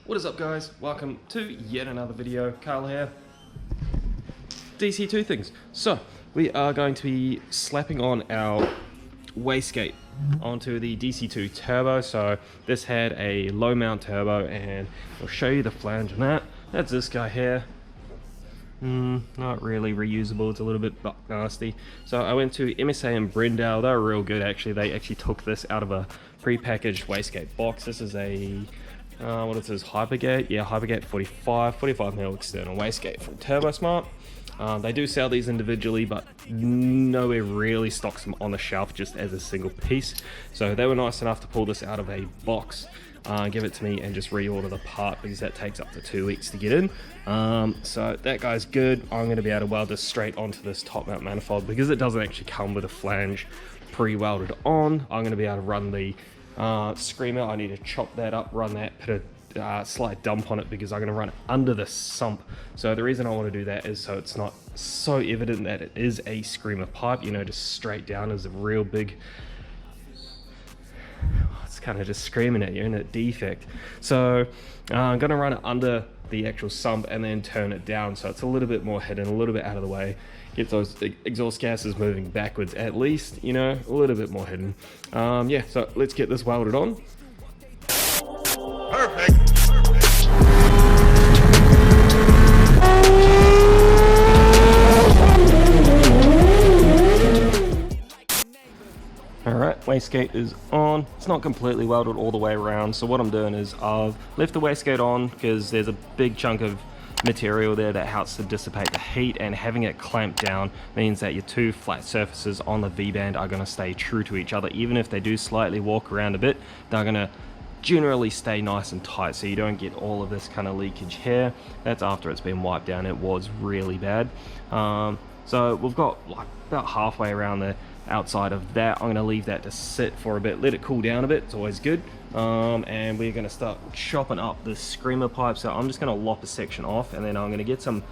What is up, guys? Welcome to yet another video. Carl here. DC2 things. So we are going to be slapping on our wastegate onto the DC2 turbo. So this had a low mount turbo, and I'll show you the flange on that. That's this guy here. Not really reusable, it's a little bit buck nasty. So I went to MSA and Brendale. They were real good actually. They actually took this out of a pre-packaged wastegate box. This is a what is this, Hypergate? Yeah, Hypergate 45mm external wastegate from TurboSmart. They do sell these individually, but nowhere really stocks them on the shelf just as a single piece. So they were nice enough to pull this out of a box, give it to me, and just reorder the part because that takes up to 2 weeks to get in. So that guy's good. I'm going to be able to weld this straight onto this top mount manifold because it doesn't actually come with a flange pre-welded on. I'm going to be able to run the screamer. I need to chop that up, run that, put a slight dump on it because I'm going to run it under the sump. So the reason I want to do that is so it's not so evident that it is a screamer pipe, you know, just straight down as a real big, it's kind of just screaming at you, and a defect. So I'm going to run it under the actual sump and then turn it down so it's a little bit more hidden, a little bit out of the way. Get those exhaust gases moving backwards at least, you know, a little bit more hidden. Yeah, so let's get this welded on. Perfect. Alright, wastegate is on. It's not completely welded all the way around, so what I'm doing is I've left the wastegate on because there's a big chunk of material there that helps to dissipate the heat, and having it clamped down means that your two flat surfaces on the V-band are going to stay true to each other. Even if they do slightly walk around a bit, they're going to generally stay nice and tight, so you don't get all of this kind of leakage here. That's after it's been wiped down. It was really bad. So we've got like about halfway around the outside of that. I'm going to leave that to sit for a bit, let it cool down a bit. It's always good. And we're going to start chopping up the screamer pipe. So I'm just going to lop a section off, and then I'm going to get some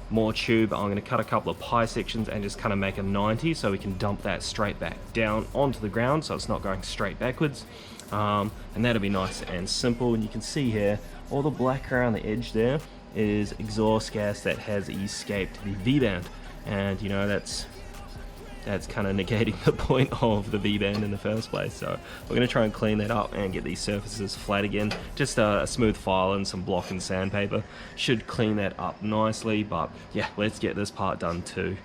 more tube. I'm going to cut a couple of pie sections and just kind of make a 90 so we can dump that straight back down onto the ground so it's not going straight backwards. And that'll be nice and simple. And you can see here all the black around the edge there is exhaust gas that has escaped the V-band, and you know that's kind of negating the point of the V-band in the first place. So we're going to try and clean that up and get these surfaces flat again. Just a smooth file and some block and sandpaper should clean that up nicely. But yeah, let's get this part done too.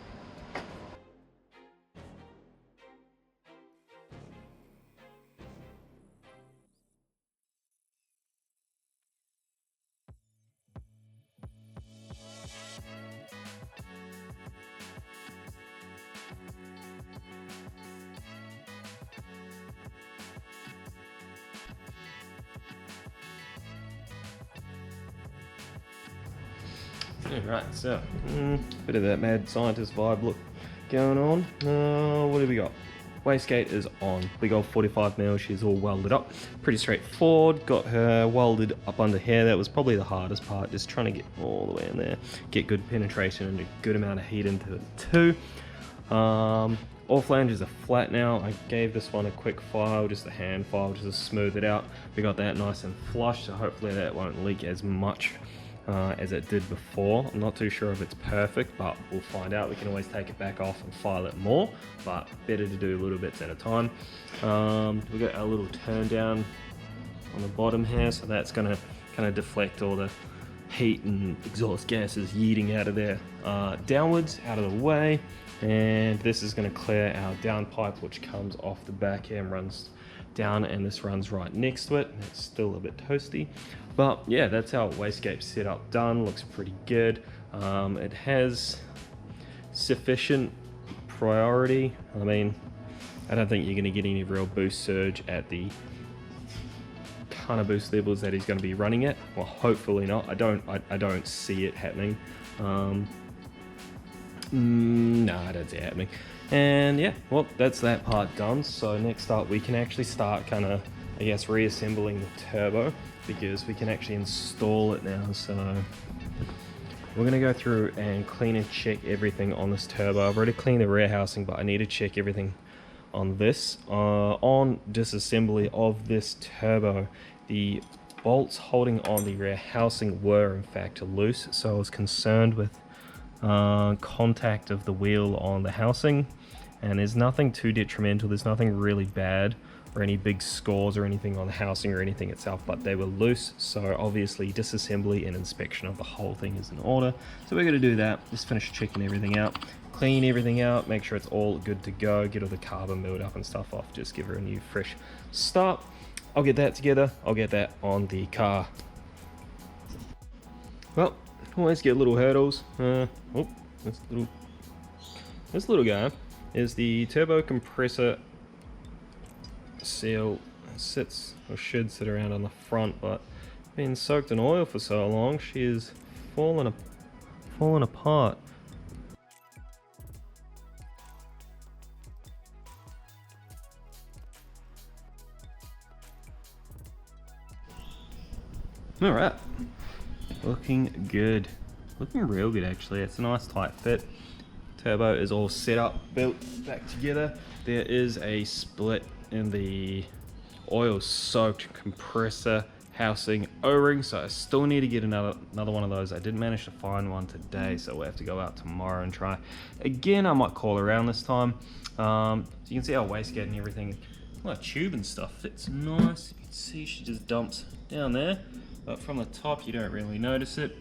Right, so bit of that mad scientist vibe look going on. What do we got? Wastegate is on. Big old 45mm. She's all welded up. Pretty straightforward. Got her welded up under here. That was probably the hardest part, just trying to get all the way in there, get good penetration and a good amount of heat into it too. All flanges are flat now. I gave this one a quick file, just a hand file, just to smooth it out. We got that nice and flush, so hopefully that won't leak as much as it did before. I'm not too sure if it's perfect, but we'll find out. We can always take it back off and file it more, but better to do little bits at a time. We got a little turn down on the bottom here, so that's going to kind of deflect all the heat and exhaust gases yeeting out of there downwards, out of the way. And this is going to clear our down pipe, which comes off the back here and runs down, and this runs right next to it. It's still a bit toasty, but yeah, that's our wastegate setup done. Looks pretty good. It has sufficient priority. I mean, I don't think you're going to get any real boost surge at the kind of boost levels that he's going to be running at. Well, hopefully not. I don't see it happening. No, I don't see it happening. And yeah, well, that's that part done. So next up, we can actually start kind of, I guess, reassembling the turbo, because we can actually install it now. So we're going to go through and clean and check everything on this turbo. I've already cleaned the rear housing, but I need to check everything on this. On disassembly of this turbo, the bolts holding on the rear housing were in fact loose, so I was concerned with contact of the wheel on the housing, and there's nothing too detrimental, there's nothing really bad or any big scores or anything on the housing or anything itself, but they were loose, so obviously disassembly and inspection of the whole thing is in order. So we're going to do that, just finish checking everything out, clean everything out, make sure it's all good to go, get all the carbon build up and stuff off, just give her a new fresh start. I'll get that together, I'll get that on the car. Well, always get little hurdles. This little guy is the turbo compressor seal. Sits or should sit around on the front, but been soaked in oil for so long, she is fallen apart. All right, looking good, looking real good actually. It's a nice tight fit. Turbo is all set up, built back together. There is a split in the oil soaked compressor housing O-ring, so I still need to get another one of those. I didn't manage to find one today, so we'll have to go out tomorrow and try again. I might call around this time. So you can see our wastegate and everything, like tube and stuff, fits nice. You can see she just dumps down there, but from the top you don't really notice it.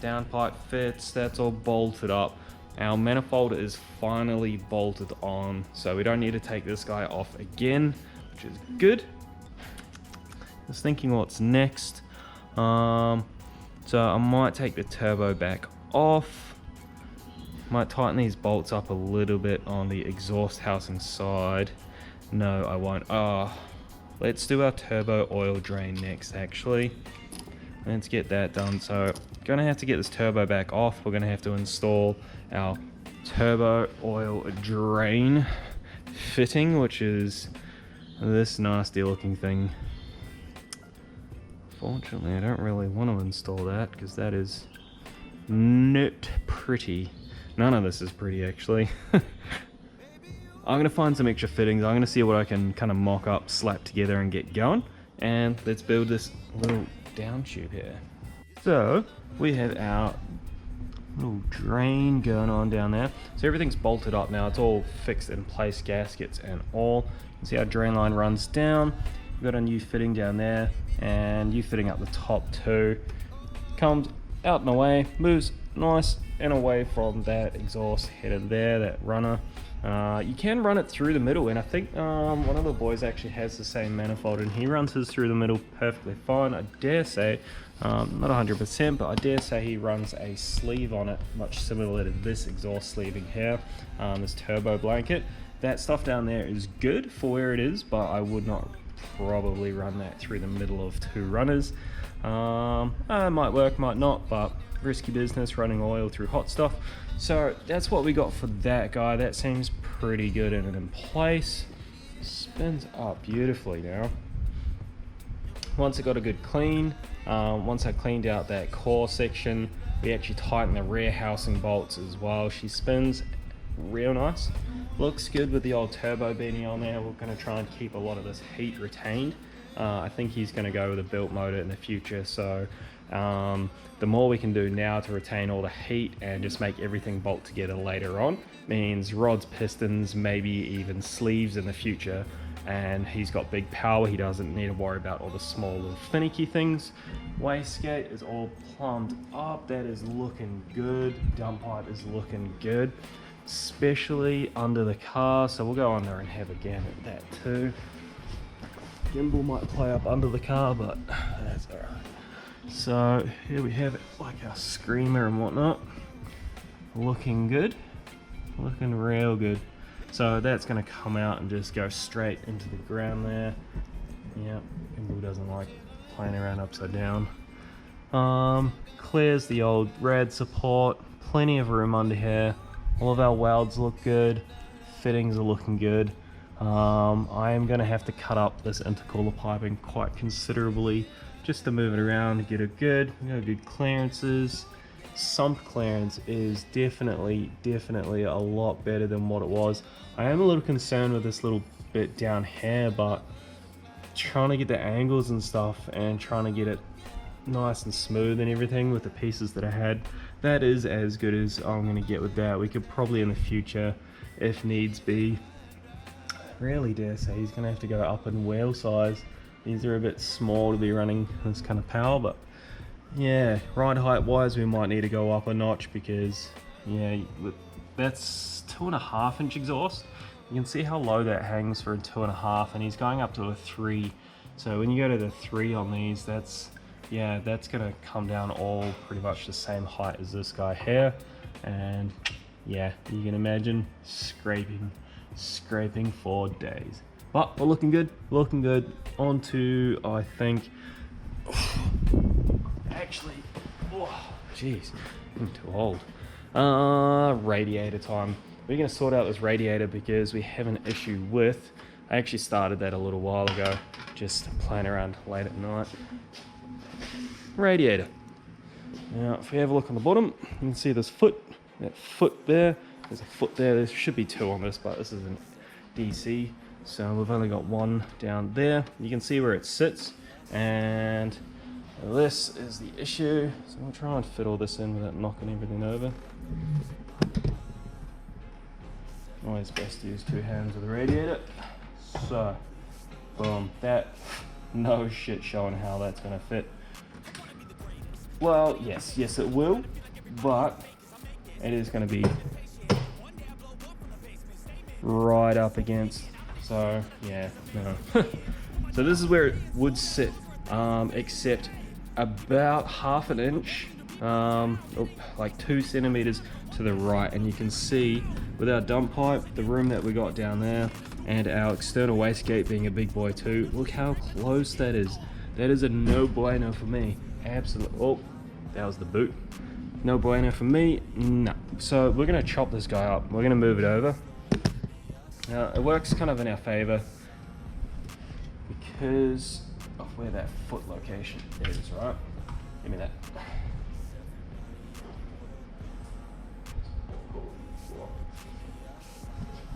Downpipe fits, that's all bolted up. Our manifold is finally bolted on, so we don't need to take this guy off again, which is good. Just thinking what's next. So I might take the turbo back off. Might tighten these bolts up a little bit on the exhaust housing side. No, I won't. Let's do our turbo oil drain next actually. Let's get that done. So gonna have to get this turbo back off. We're gonna have to install our turbo oil drain fitting, which is this nasty looking thing. Fortunately, I don't really want to install that because that is not pretty. None of this is pretty actually. I'm gonna find some extra fittings. I'm gonna see what I can kind of mock up, slap together and get going. And let's build this little down tube here. So we have our little drain going on down there. So everything's bolted up now. It's all fixed in place, gaskets and all. You can see our drain line runs down. We've got a new fitting down there and new fitting up the top too. Comes out and away, moves nice and away from that exhaust header there, that runner. You can run it through the middle, and I think one of the boys actually has the same manifold and he runs his through the middle perfectly fine. I dare say, not 100%, but I dare say he runs a sleeve on it much similar to this exhaust sleeving here, this turbo blanket. That stuff down there is good for where it is, but I would not probably run that through the middle of two runners. It might work, might not, but risky business running oil through hot stuff. So that's what we got for that guy. That seems pretty good and in place. Spins up beautifully now. Once it got a good clean, once I cleaned out that core section, we actually tightened the rear housing bolts as well. She spins real nice. Looks good with the old turbo beanie on there. We're going to try and keep a lot of this heat retained. I think he's going to go with a built motor in the future, so the more we can do now to retain all the heat and just make everything bolt together later on means rods, pistons, maybe even sleeves in the future. And he's got big power, he doesn't need to worry about all the small little finicky things. Wastegate is all plumbed up, that is looking good. Dump pipe is looking good, especially under the car, so we'll go under and have a gam at that too. Gimbal might play up under the car, but that's alright. So here we have it, like our screamer and whatnot. Looking good, looking real good. So that's going to come out and just go straight into the ground there. Yeah, gimbal doesn't like playing around upside down. Clears the old rad support, plenty of room under here. All of our welds look good, fittings are looking good. I am going to have to cut up this intercooler piping quite considerably just to move it around and get it good. We got good clearances. Sump clearance is definitely a lot better than what it was. I am a little concerned with this little bit down here, but trying to get the angles and stuff and trying to get it nice and smooth and everything with the pieces that I had. That is as good as I'm gonna get with that. We could probably in the future, if needs be, really dare say he's gonna have to go up in wheel size. These are a bit small to be running this kind of power, but yeah, ride height wise we might need to go up a notch because yeah, that's 2.5 inch exhaust. You can see how low that hangs for a 2.5, and he's going up to a 3. So when you go to the 3 on these, that's gonna come down all pretty much the same height as this guy here. And yeah, you can imagine scraping for days. But we're looking good. On to, I think, actually, oh jeez, I'm too old. Radiator time. We're gonna sort out this radiator because we have an issue with, I actually started that a little while ago, just playing around late at night. Radiator. Now, if we have a look on the bottom, you can see this foot, that foot there. There's a foot there. There should be 2 on this, but this is an DC, so we've only got 1 down there. You can see where it sits, and this is the issue. So we'll try and fit all this in without knocking everything over. Always best to use 2 hands with the radiator. So, boom, that, no shit showing how that's gonna fit. Well, yes it will, but it is gonna be right up against, so yeah, no. So this is where it would sit, except about 1/2 inch, like 2 centimeters to the right, and you can see with our dump pipe, the room that we got down there, and our external wastegate being a big boy too, look how close that is. That is a no bueno for me. Absolutely. Oh, that was the boot. No bueno for me. No. So we're gonna chop this guy up. We're gonna move it over. Now it works kind of in our favor because of where that foot location is, right? Give me that.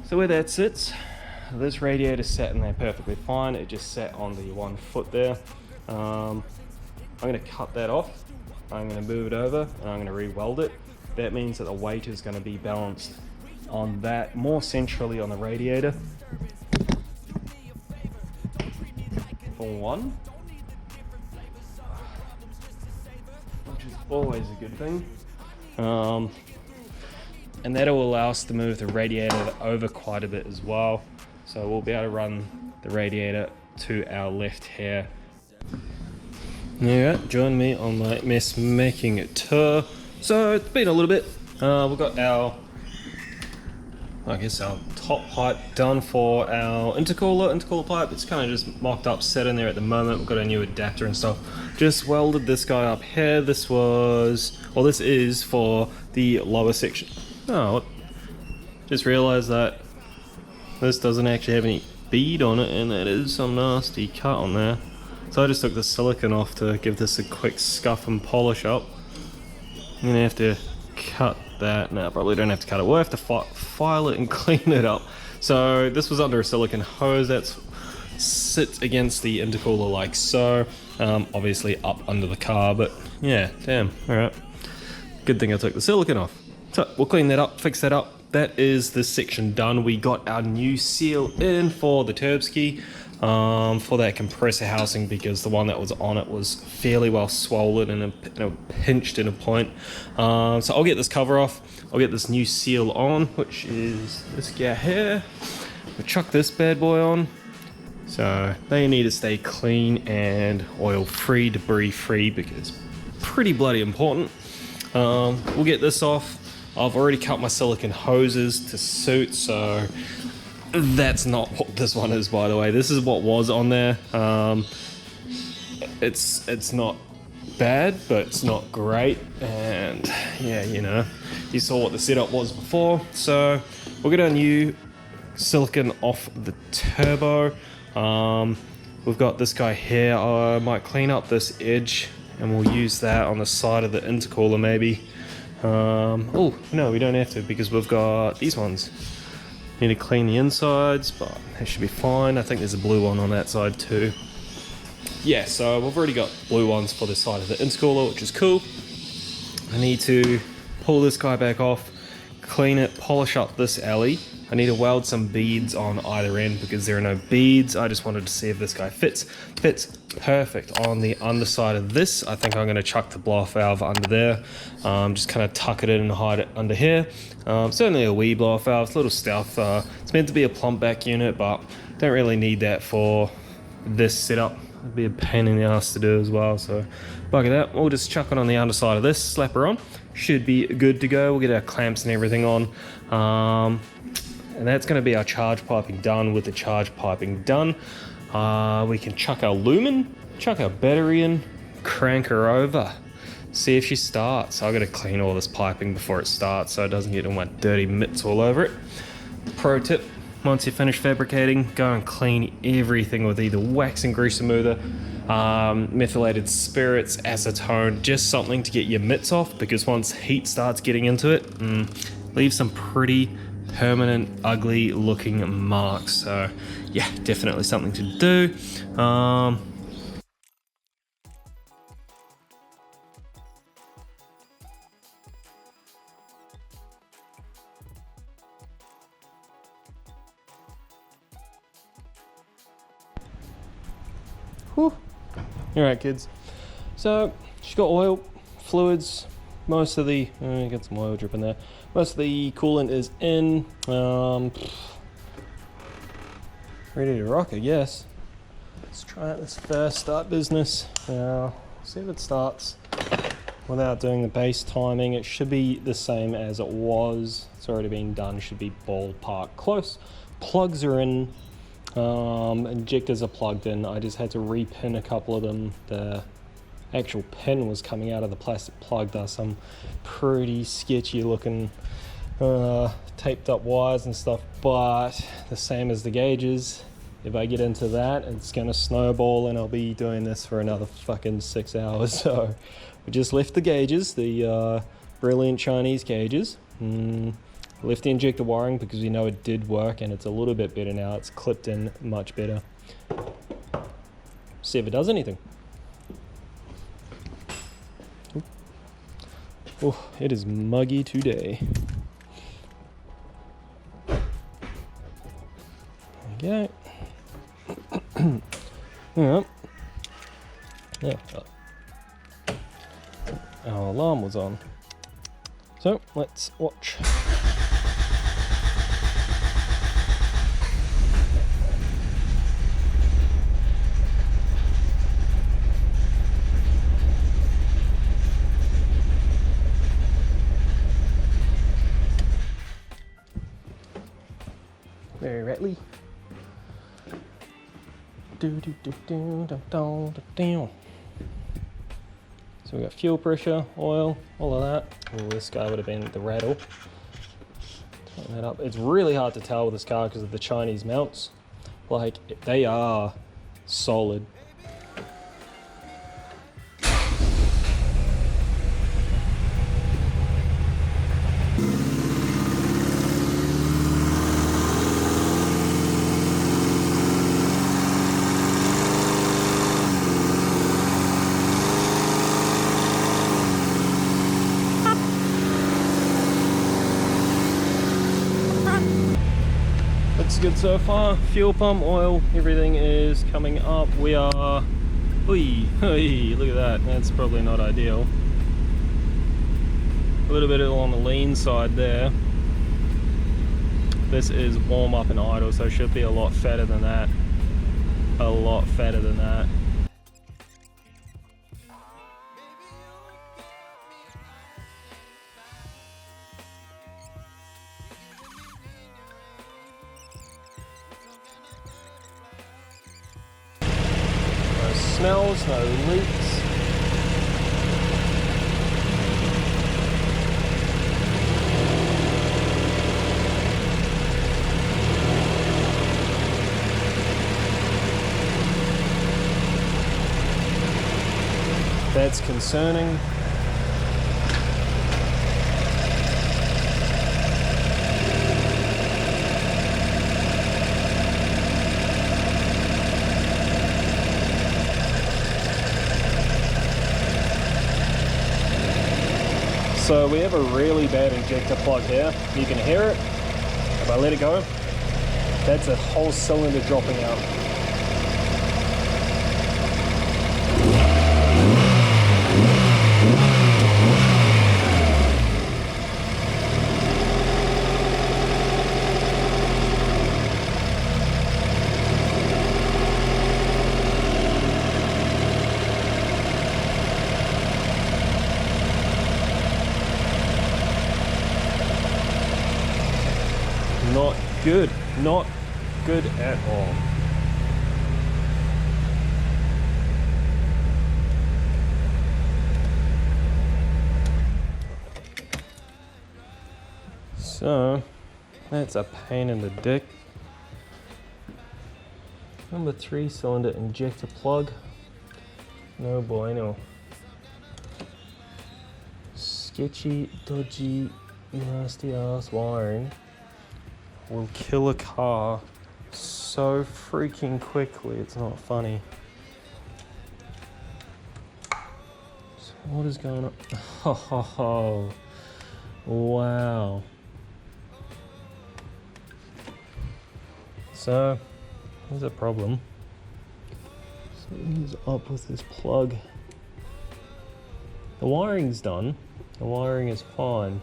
So where that sits, this radiator sat in there perfectly fine. It just sat on the 1 foot there. I'm going to cut that off. I'm going to move it over and I'm going to re-weld it. That means that the weight is going to be balanced on that, more centrally on the radiator. For 1, which is always a good thing. And that'll allow us to move the radiator over quite a bit as well. So we'll be able to run the radiator to our left here. Alright, join me on my mess making tour. So it's been a little bit. We've got our, I guess our top pipe done for our intercooler pipe. It's kind of just mocked up, set in there at the moment. We've got a new adapter and stuff. Just welded this guy up here. This is for the lower section. Oh, just realized that this doesn't actually have any bead on it, and that is some nasty cut on there. So I just took the silicone off to give this a quick scuff and polish up. I'm gonna have to cut that. No, probably don't have to cut it. We'll have to file it and clean it up. So this was under a silicone hose that sits against the intercooler like so. Obviously up under the car, but yeah, damn, alright. Good thing I took the silicone off. So we'll clean that up, fix that up. That is this section done. We got our new seal in for the turbski, for that compressor housing, because the one that was on it was fairly well swollen and pinched in a point. So I'll get this cover off. I'll get this new seal on, which is this guy here. We'll chuck this bad boy on. So they need to stay clean and oil free, debris free, because pretty bloody important. We'll get this off. I've already cut my silicone hoses to suit, so that's not what this one is, by the way. This is what was on there. It's not bad, but it's not great, and yeah, you know, you saw what the setup was before. So we'll get our new silicone off the turbo. We've got this guy here. I might clean up this edge and we'll use that on the side of the intercooler maybe. Oh no, we don't have to, because we've got these ones. Need to clean the insides, but they should be fine. I think there's a blue one on that side too. yeah, so we've already got blue ones for the side of the intercooler, which is cool. I need to pull this guy back off, clean it, polish up this alley. I need to weld some beads on either end because there are no beads. I just wanted to see if this guy fits. Fits perfect on the underside of this. I think I'm going to chuck the blow-off valve under there. Just kind of tuck it in and hide it under here. Certainly a wee blow-off valve, it's a little stealth. It's meant to be a plump back unit, but don't really need that for this setup. It'd be a pain in the ass to do as well, so bugger that. We'll just chuck it on the underside of this, slap her on. Should be good to go. We'll get our clamps and everything on. And that's going to be our charge piping done. With the charge piping done, we can chuck our lumen, chuck our battery in, crank her over, see if she starts. I've got to clean all this piping before it starts so it doesn't get all my dirty mitts all over it. Pro tip, once you finish fabricating, go and clean everything with either wax and grease remover, methylated spirits, acetone, just something to get your mitts off, because once heat starts getting into it, leave some pretty permanent ugly looking marks. So yeah, definitely something to do. Whew. All right, kids, so she's got oil, fluids, most of the get some oil dripping there. Most of the coolant is in. Ready to rock, I guess. Let's try out this first start business. See if it starts without doing the base timing. It should be the same as it was. It's already been done. Should be ballpark close. Plugs are in. Injectors are plugged in. I just had to repin a couple of them. The actual pin was coming out of the plastic plug. There's some pretty sketchy looking taped up wires and stuff, but the same as the gauges. If I get into that, it's gonna snowball and I'll be doing this for another fucking 6 hours. So we just left the gauges, the brilliant Chinese gauges. Left the injector wiring because we know it did work, and it's a little bit better now. It's clipped in much better. See if it does anything. Oh, it is muggy today. There we go. Yeah. Yeah. Our alarm was on. So let's watch. Very rattly. So we got fuel pressure, oil, all of that. Oh, this guy would have been the rattle. Tighten that up. It's really hard to tell with this car because of the Chinese mounts. Like, they are solid. Good so far. Fuel pump, oil, everything is coming up. We are, look at that. That's probably not ideal. A little bit on the lean side there. This is warm up and idle, so it should be a lot fatter than that. A lot fatter than that. Smells, no leaks. That's concerning. So we have a really bad injector plug here. You can hear it. If I let it go, that's a whole cylinder dropping out. Not good, not good at all. So that's a pain in the dick. Number 3 cylinder injector plug. No bueno. Sketchy, dodgy, nasty ass wiring will kill a car so freaking quickly, it's not funny. So what is going on? Oh, wow. So there's a problem. Something's up with this plug. The wiring's done. The wiring is fine.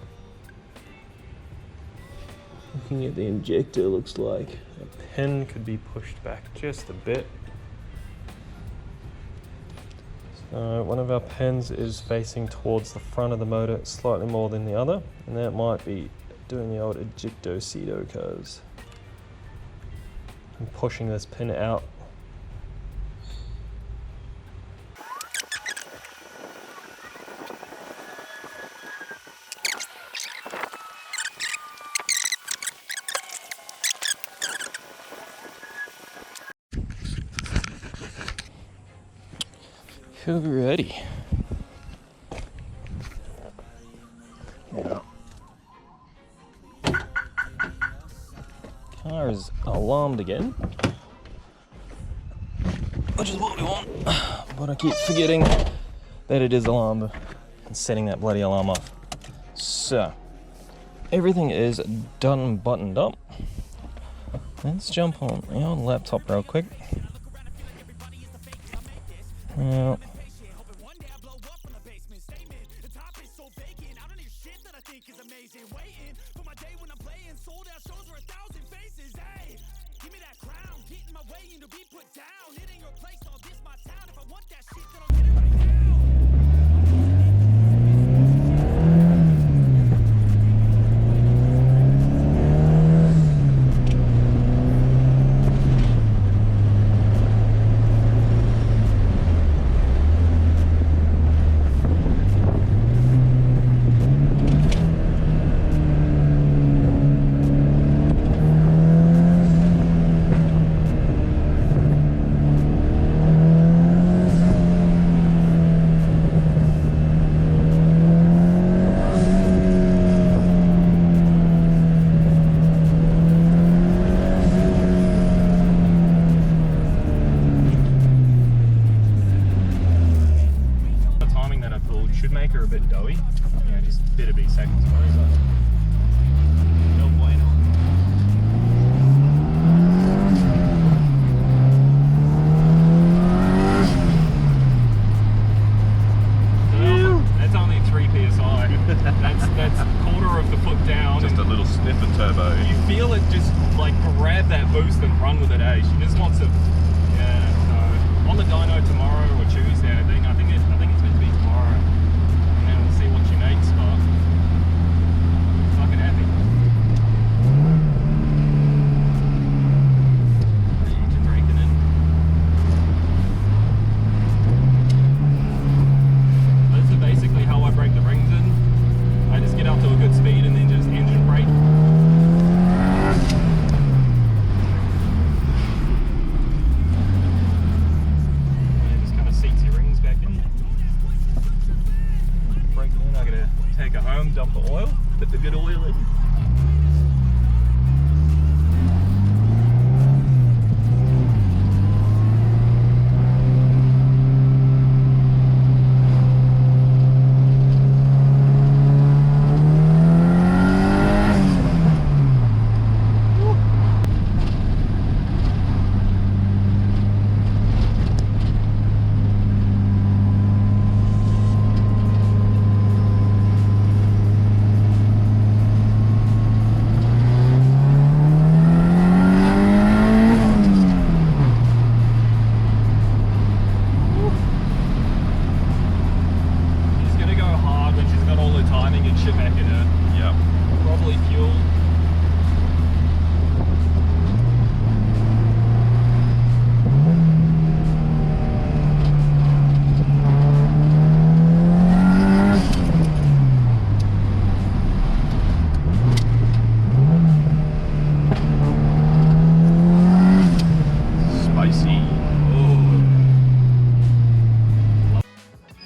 Looking at the injector, looks like a pin could be pushed back just a bit. So one of our pins is facing towards the front of the motor slightly more than the other, and that might be doing the old ejectocito cause I'm pushing this pin out. Feel ready. Yeah. Car is alarmed again, which is what we want, but I keep forgetting that it is alarmed and setting that bloody alarm off. So everything is done and buttoned up. Let's jump on the old laptop real quick. Now, should make her a bit doughy. Yeah, just better be safe and sorry. No bueno. That's only 3 psi. That's a quarter of the foot down. Just a little sniffer turbo. You feel it just like grab that boost and run with it, eh? She just wants to. Yeah. No. On the dyno tomorrow or Tuesday, I think it's meant to be tomorrow. See what she makes, but fucking happy. Engine braking in. This is basically how I brake the rings in. I just get up to a good speed and then just engine brake. And it just kind of seats your rings back in. I gotta take her home, dump the oil, put the good oil in. timing and shit back in her. Yeah. Properly fueled.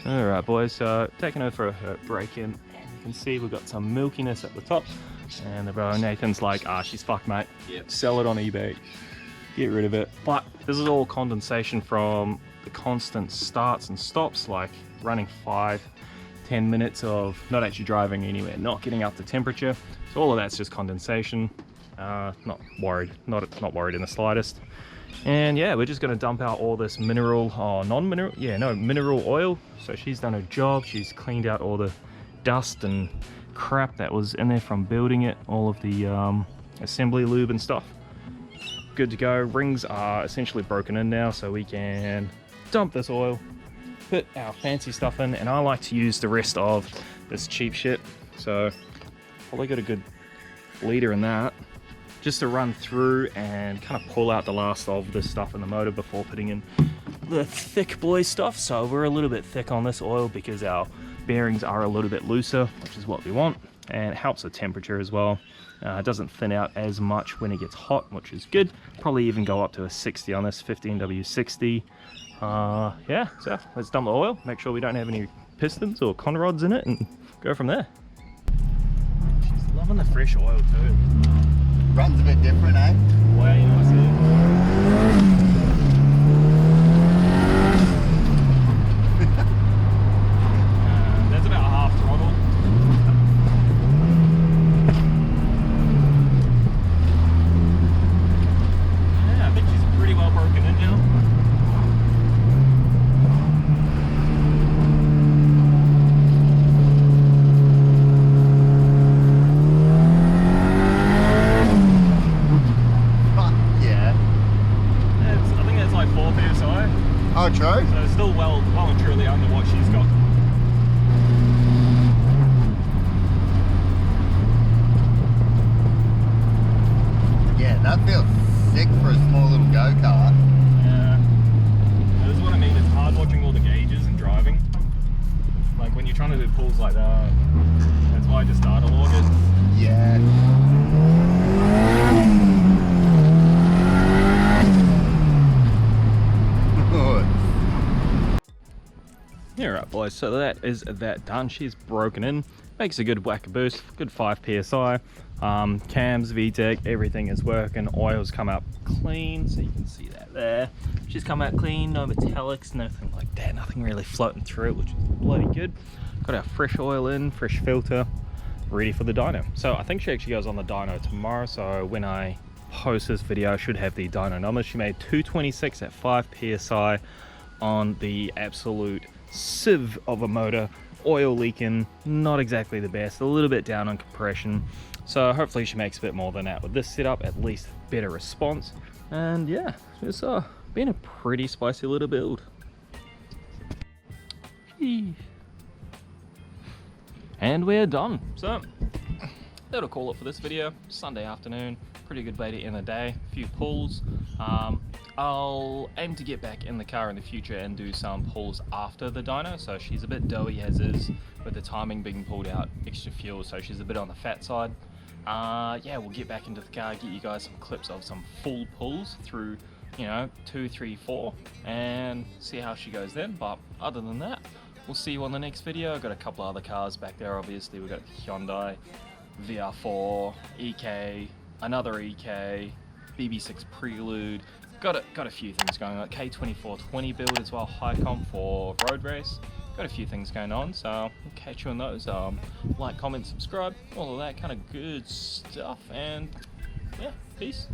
Alright boys, so taking over a break-in, and you can see we've got some milkiness at the top, and the bro Nathan's like, she's fucked mate, Yep. Sell it on eBay, get rid of it. But this is all condensation from the constant starts and stops, like running 5-10 minutes of not actually driving anywhere, not getting up to temperature. So all of that's just condensation. Not worried, not worried in the slightest. And yeah, we're just going to dump out all this mineral, mineral oil. So she's done her job. She's cleaned out all the dust and crap that was in there from building it, all of the assembly lube and stuff. Good to go. Rings are essentially broken in now, so we can dump this oil, put our fancy stuff in, and I like to use the rest of this cheap shit. So probably got a good liter in that, just to run through and kind of pull out the last of this stuff in the motor before putting in the thick boy stuff. So we're a little bit thick on this oil because our bearings are a little bit looser, which is what we want, and it helps the temperature as well. It doesn't thin out as much when it gets hot, which is good. Probably even go up to a 60 on this 15W60. Yeah, so let's dump the oil, make sure we don't have any pistons or con rods in it, and go from there. She's loving the fresh oil too. Runs a bit different, eh? Way nicer. That's about half throttle. Yeah, I think she's pretty well broken in now. Oh, true. So it's still well and truly under what she's got. Yeah, that feels sick for a small little go-kart. Yeah. This is what I mean, it's hard watching all the gauges and driving. Like when you're trying to do pulls like that, that's why I just data log it. Yeah. Alright boys, so that is that done. She's broken in, makes a good whack boost, good 5 psi. Cams, VTEC, everything is working. Oil's come out clean, so you can see that there. She's come out clean, no metallics, nothing like that, nothing really floating through it, which is bloody good. Got our fresh oil in, fresh filter, ready for the dyno. So I think she actually goes on the dyno tomorrow, so when I post this video I should have the dyno numbers. She made 226 at 5 psi on the absolute sieve of a motor, oil leaking, not exactly the best, a little bit down on compression, so hopefully she makes a bit more than that with this setup, at least better response. And yeah, it's been a pretty spicy little build. And we're done. So that'll call it for this video. Sunday afternoon, pretty good way to end the day, a few pulls. I'll aim to get back in the car in the future and do some pulls after the dyno. So she's a bit doughy as is, with the timing being pulled out, extra fuel, so she's a bit on the fat side. Yeah, we'll get back into the car, get you guys some clips of some full pulls through, you know, 2, 3, 4, and see how she goes then. But other than that, we'll see you on the next video. I've got a couple other cars back there, obviously. We've got the Hyundai VR4, EK, another EK, BB6 Prelude. Got a few things going on. K2420 build as well, high comp for road race. Got a few things going on, so I'll catch you on those. Like, comment, subscribe, all of that kind of good stuff, and yeah, peace.